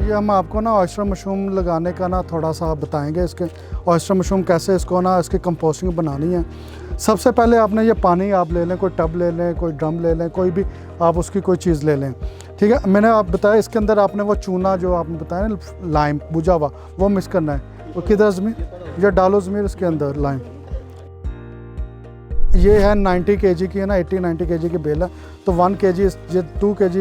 ये हम आपको ना ऑयस्टर मशरूम लगाने का ना थोड़ा सा बताएंगे। इसके ऑयस्टर मशरूम कैसे इसको ना इसकी कंपोस्टिंग बनानी है। सबसे पहले आपने ये पानी आप ले लें, कोई टब ले लें, कोई ड्रम ले लें, कोई भी आप उसकी कोई चीज़ ले लें, ठीक है। मैंने आप बताया इसके अंदर आपने वो चूना जो आपने बताया ना लाइम बुझा हुआ वो मिक्स करना है। वो किधर ज़मीर या डालो ज़मीर इसके अंदर लाइम। ये है 90 kg की है ना, 80-90 kg की बेल है, तो 1 kg ये 2 kg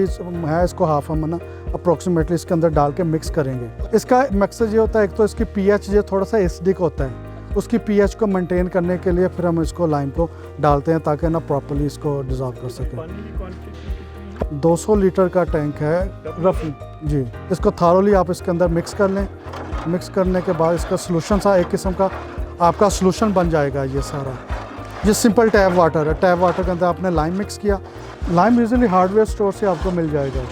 है, इसको हाफ हम ना अप्रोक्सीमेटली इसके अंदर डाल के मिक्स करेंगे। इसका मकसद ये होता है, एक तो इसकी pH ये थोड़ा सा एसिडिक होता है, उसकी pH को मेंटेन करने के लिए फिर हम इसको लाइम को डालते हैं ताकि ना प्रॉपर्ली इसको डिज़ोल्व कर सकें। 200 लीटर का टैंक है रफ जी। इसको थारोली आप इसके अंदर मिक्स कर लें। मिक्स करने के बाद इसका सोलूशन सा एक किस्म का आपका सोलूशन बन जाएगा। ये सारा ये सिंपल टैप वाटर है। टैप वाटर के अंदर आपने लाइम मिक्स किया। लाइम यूजुअली हार्डवेयर स्टोर से आपको मिल जाएगा।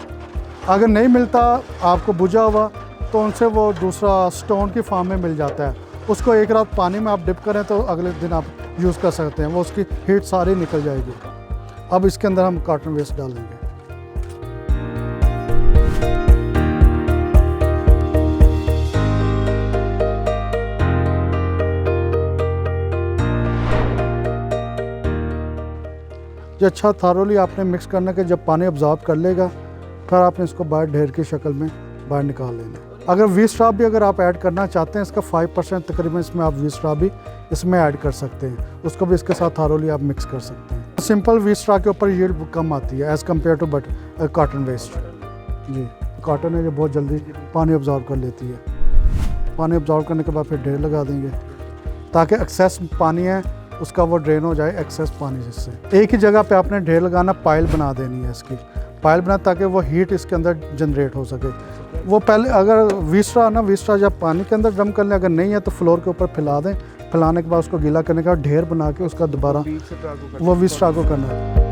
अगर नहीं मिलता आपको बुझा हुआ तो उनसे वो दूसरा स्टोन की फॉर्म में मिल जाता है। उसको एक रात पानी में आप डिप करें तो अगले दिन आप यूज़ कर सकते हैं, वो उसकी हीट सारी निकल जाएगी। अब इसके अंदर हम कॉटन वेस्ट डालेंगे। ये अच्छा थारोली आपने मिक्स करने के जब पानी अब्जॉर्ब कर लेगा फिर आपने इसको बाहर ढेर की शक्ल में बाहर निकाल लेना। अगर वी स्ट्रॉ भी अगर आप ऐड करना चाहते हैं, इसका 5% तकरीबन इसमें आप वी स्ट्रॉ भी इसमें ऐड कर सकते हैं, उसको भी इसके साथ थारोली आप मिक्स कर सकते हैं। सिंपल वी स्ट्रॉ के ऊपर यील्ड कम आती है as compare to cotton waste जी। कॉटन है जो बहुत जल्दी पानी अब्जॉर्ब कर लेती है। पानी अब्जॉर्ब करने के बाद फिर ढेर लगा देंगे ताकि एक्सेस पानी है उसका वो ड्रेन हो जाए एक्सेस पानी जिससे। एक ही जगह पे आपने ढेर लगाना, पाइल बना देनी है इसकी, पाइल बना ताकि वो हीट इसके अंदर जनरेट हो सके। वो पहले अगर वीस्ट्रा जब पानी के अंदर ड्रम कर लें, अगर नहीं है तो फ्लोर के ऊपर फैला दें। फैलाने के बाद उसको गीला करने का ढेर बना के उसका दोबारा वो वीस्ट्रा को करना है।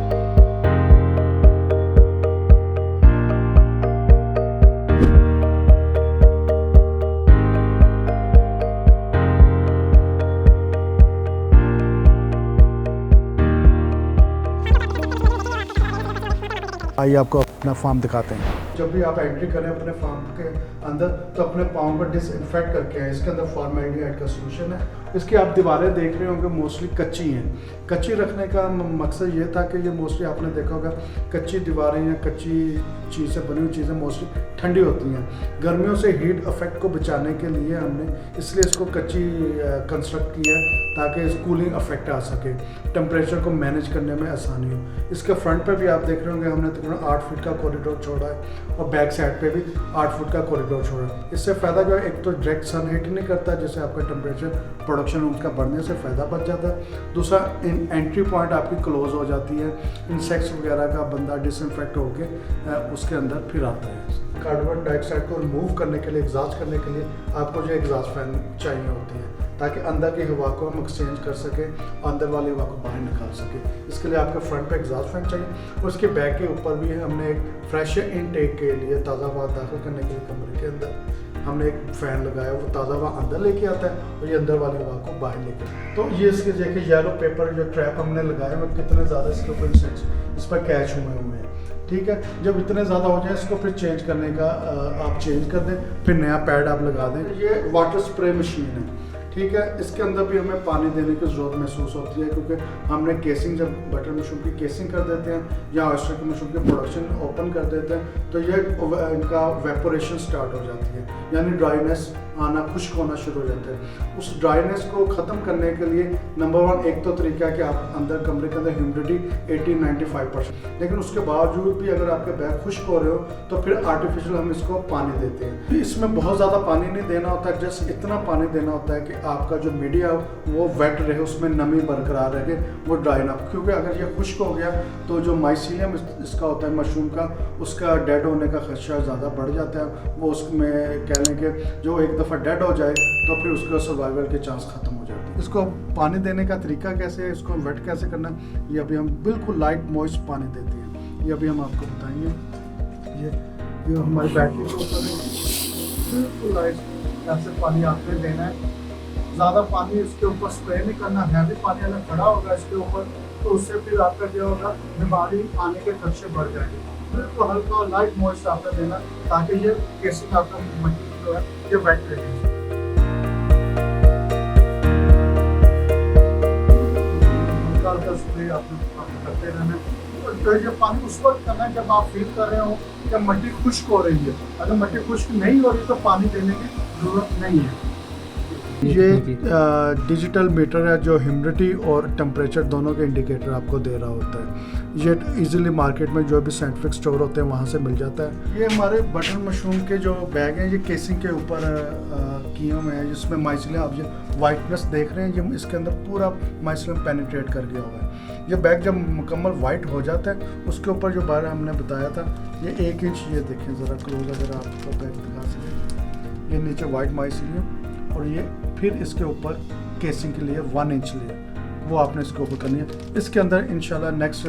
आइए आपको अपना फार्म दिखाते हैं। जब भी आप एंट्री करें अपने फार्म के अंदर तो अपने पाँव को डिसइंफेक्ट करके आए। इसके अंदर फॉर्मेल्डिहाइड का सोल्यूशन है। इसकी आप दीवारें देख रहे होंगे मोस्टली कच्ची हैं। कच्ची रखने का मकसद ये था कि ये मोस्टली आपने देखा होगा कच्ची दीवारें या कच्ची चीज़ें बनी हुई चीज़ें मोस्टली ठंडी होती हैं। गर्मियों से हीट इफेक्ट को बचाने के लिए हमने इसलिए इसको कच्ची कंस्ट्रक्ट किया है ताकि कूलिंग इफेक्ट आ सके, टेम्परेचर को मैनेज करने में आसानी हो। इसके फ्रंट पे भी आप देख रहे होंगे हमने तकरीबन 8 फीट का कॉरिडोर छोड़ा है और बैक साइड पे भी 8 फुट का कॉरिडोर छोड़ा है। इससे फ़ायदा जो है, एक तो डायरेक्ट सन हीट नहीं करता जिससे आपका टेम्परेचर प्रोडक्शन उसका बढ़ने से फ़ायदा बच जाता है। दूसरा एंट्री पॉइंट आपकी क्लोज हो जाती है, इंसेक्ट्स वगैरह का बंदा डिसइंफेक्ट होकर उसके अंदर फिर आता है। कार्बन डाइऑक्साइड को रिमूव करने के लिए, एग्जॉस्ट करने के लिए आपको जो एग्जॉस्ट फैन चाहिए होती है ताकि अंदर की हवा को हम एक्सचेंज कर सकें, अंदर वाली हवा को बाहर निकाल सकें। इसके लिए आपके फ्रंट पे एग्जॉस्ट फैन चाहिए और उसके बैक के ऊपर भी हमने एक फ्रेश इनटेक के लिए ताज़ा हवा दाखिल करने के लिए कमरे के अंदर हमने एक फ़ैन लगाया। वो ताज़ा हवा अंदर लेके आता है और ये अंदर वाली हवा को बाहर लेके। तो ये इसके देखिए येलो पेपर जो ट्रैप हमने लगाया हुआ कितने ज़्यादा इसके ऊपर इंसेक्ट्स इस पर कैच हुए हैं, ठीक है। जब इतने ज़्यादा हो जाए इसको फिर चेंज करने का आप चेंज कर दें, फिर नया पैड आप लगा दें। ये वाटर स्प्रे मशीन है, ठीक है। इसके अंदर भी हमें पानी देने की ज़रूरत महसूस होती है क्योंकि हमने केसिंग जब बटर मशरूम की केसिंग कर देते हैं या ऑयस्टर की मशरूम की प्रोडक्शन ओपन कर देते हैं तो ये इनका वेपोरेशन स्टार्ट हो जाती है, यानी ड्राइनेस आना, खुश्क होना शुरू हो जाता है। उस ड्राइनेस को ख़त्म करने के लिए नंबर 1 एक तो तरीका है कि आप अंदर कमरे के अंदर ह्यूमिडिटी 80-95%, लेकिन उसके बावजूद भी अगर आपके बैग खुश्क हो रहे हो तो फिर आर्टिफिशियल हम इसको पानी देते हैं। इसमें बहुत ज़्यादा पानी नहीं देना होता, जस्ट इतना पानी देना होता है कि आपका जो मीडिया वो वेट रहे, उसमें नमी बरकरार रहे, वो ड्राई ना। क्योंकि अगर ये खुश्क हो गया तो जो माइसीलियम इसका होता है मशरूम का, उसका डेड होने का खदशा ज़्यादा बढ़ जाता है। वो उसमें कह लें कि जो एक दफ़ा डेड हो जाए तो फिर उसका सर्वाइवल के चांस ख़त्म हो जाते हैं। इसको पानी देने का तरीका कैसे है, इसको वेट कैसे करना है, ये अभी हम बिल्कुल लाइट मॉइस्ट पानी देते हैं। ये अभी हम आपको बताएंगे। ये हमारी बैटरी के ऊपर बिल्कुल लाइट ऐसे पानी आपने देना है। ज़्यादा पानी इसके ऊपर स्प्रे नहीं करना, हैवी पानी अगर खड़ा होगा इसके ऊपर तो उससे फिर आपका क्या होगा, बीमारी आने के खदशे बढ़ जाएंगे। बिल्कुल हल्का और लाइट मॉइस्ट आपका देना, ताकि ये केसिंग आपका मशीन जो है ये वेट रहे। हल्का स्प्रे आपने करते रहना है। तो ये पानी उस वक्त करना है जब आप फील कर रहे हो कि मिट्टी खुश्क हो रही है। अगर मिट्टी खुश्क नहीं हो रही तो पानी देने की जरूरत नहीं है। ये डिजिटल मीटर है जो ह्यूमिडिटी और टेम्परेचर दोनों के इंडिकेटर आपको दे रहा होता है। ये इजीली मार्केट में जो भी साइंटिफिक स्टोर होते हैं वहाँ से मिल जाता है। ये हमारे बटन मशरूम के जो बैग हैं ये केसिंग के ऊपर किए हुए हैं, जिसमें माइसिलियम आप ये वाइटनेस देख रहे हैं, ये इसके अंदर पूरा माइसिलियम पेनिट्रेट कर गया हुआ है। ये बैग जब मुकम्मल वाइट हो जाता है उसके ऊपर जो बार हमने बताया था ये 1 इंच, ये देखें ज़रा क्लोज अगर आपको बैग दिखा सकें, ये नीचे वाइट माइसिलियम और ये फिर इसके ऊपर केसिंग के लिए 1 इंच लेयर वो आपने इसके ऊपर करनी है। इसके अंदर इंशाल्लाह नेक्स्ट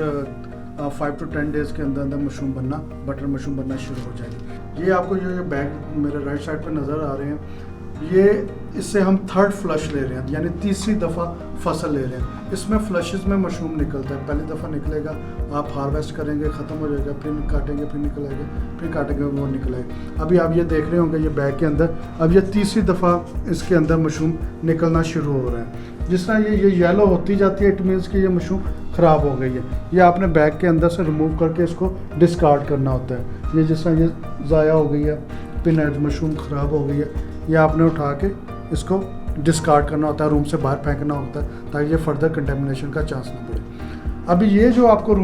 5 to 10 डेज़ के अंदर मशरूम बनना, बटर मशरूम बनना शुरू हो जाएगी। ये आपको जो बैग मेरे राइट साइड पे नज़र आ रहे हैं, ये इससे हम 3rd फ्लश ले रहे हैं, यानी तीसरी दफ़ा फसल ले रहे हैं। इसमें फ्लशेस में मशरूम निकलता है, पहली दफ़ा निकलेगा, आप हार्वेस्ट करेंगे, ख़त्म हो जाएगा, फिर काटेंगे, फिर निकलेगा, फिर काटेंगे, वो निकलेगा। अभी आप ये देख रहे होंगे ये बैग के अंदर अब ये तीसरी दफ़ा इसके अंदर मशरूम निकलना शुरू हो रहा है। जिस तरह ये येलो होती जाती है इट मीन्स कि ये मशरूम ख़राब हो गई है। ये आपने बैग के अंदर से रिमूव करके इसको डिस्कार्ड करना होता है। ये जिस तरह ये ज़ाया हो गई है, पिनट मशरूम ख़राब हो गई है, ये आपने उठा के इसको डिस्कार्ड करना होता है, रूम से बाहर फेंकना होता है ताकि ये फर्दर कंटेमिनेशन का चांस ना बढ़े। अभी ये जो आपको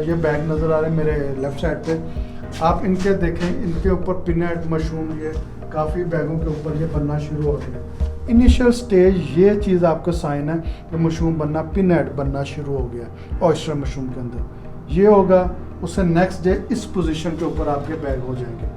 ये बैग नज़र आ रहे हैं मेरे लेफ़्ट साइड पे, आप इनके देखें, इनके ऊपर पिनट मशरूम ये काफ़ी बैगों के ऊपर ये बनना शुरू हो गया है। इनिशियल स्टेज ये चीज़ आपका साइन है कि मशरूम बनना, पिनट बनना शुरू हो गया ऑयस्टर मशरूम के अंदर। ये होगा, उससे नेक्स्ट डे इस पोजीशन के ऊपर आपके बैग हो जाएंगे,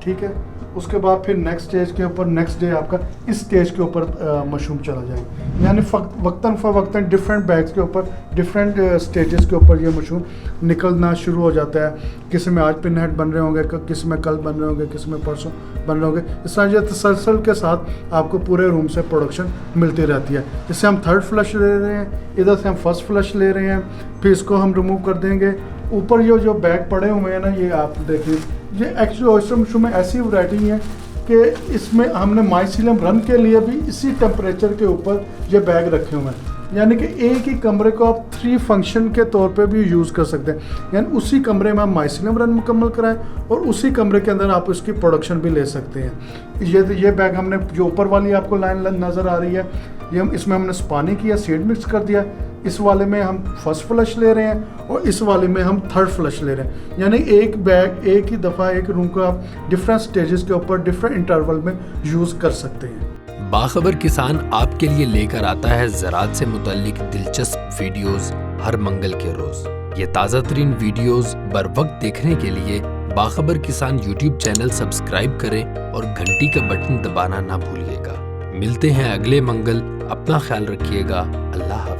ठीक है। उसके बाद फिर नेक्स्ट स्टेज के ऊपर नेक्स्ट डे आपका इस स्टेज के ऊपर मशरूम चला जाएगा, यानी वक्तन फ़वक्तन डिफरेंट बैग्स के ऊपर डिफरेंट स्टेजेस के ऊपर ये मशरूम निकलना शुरू हो जाता है। किसी में आज पिनहट बन रहे होंगे, किसी में कल बन रहे होंगे, किसी में परसों बन रहे होंगे। इस तरह ये तसलसल के साथ आपको पूरे रूम से प्रोडक्शन मिलती रहती है। इससे हम 3rd फ्लश ले रहे हैं, इधर से हम 1st फ्लश ले रहे हैं, फिर इसको हम रिमूव कर देंगे। ऊपर ये जो बैग पड़े हुए हैं ना, ये आप देखिए, ये एक्चुअली ऑयस्टर मशरूम में ऐसी वैरायटी है कि इसमें हमने माइसिलियम रन के लिए भी इसी टेम्परेचर के ऊपर ये बैग रखे हुए हैं, यानी कि एक ही कमरे को आप 3 फंक्शन के तौर पे भी यूज़ कर सकते हैं। यानी उसी कमरे में आप माइसिलियम रन मुकम्मल कराएं और उसी कमरे के अंदर आप उसकी प्रोडक्शन भी ले सकते हैं। ये बैग हमने जो ऊपर वाली आपको लाइन नज़र आ रही है, ये इसमें हमने स्पानी किया, सीड मिक्स कर दिया। इस वाले में हम 1st फ्लश ले रहे हैं और इस वाले में हम 3rd फ्लश ले रहे हैं, यानी एक बैग एक ही दफ़ा एक रूम को आप डिफरेंट स्टेजेस के ऊपर डिफरेंट इंटरवल में यूज़ कर सकते हैं। बाखबर किसान आपके लिए लेकर आता है ज़राअत से मुतल्लिक दिलचस्प वीडियोस हर मंगल के रोज। ये ताज़ा तरीन वीडियोस बर वक्त देखने के लिए बाखबर किसान YouTube चैनल सब्सक्राइब करें और घंटी का बटन दबाना ना भूलिएगा। मिलते हैं अगले मंगल, अपना ख्याल रखिएगा। अल्लाह।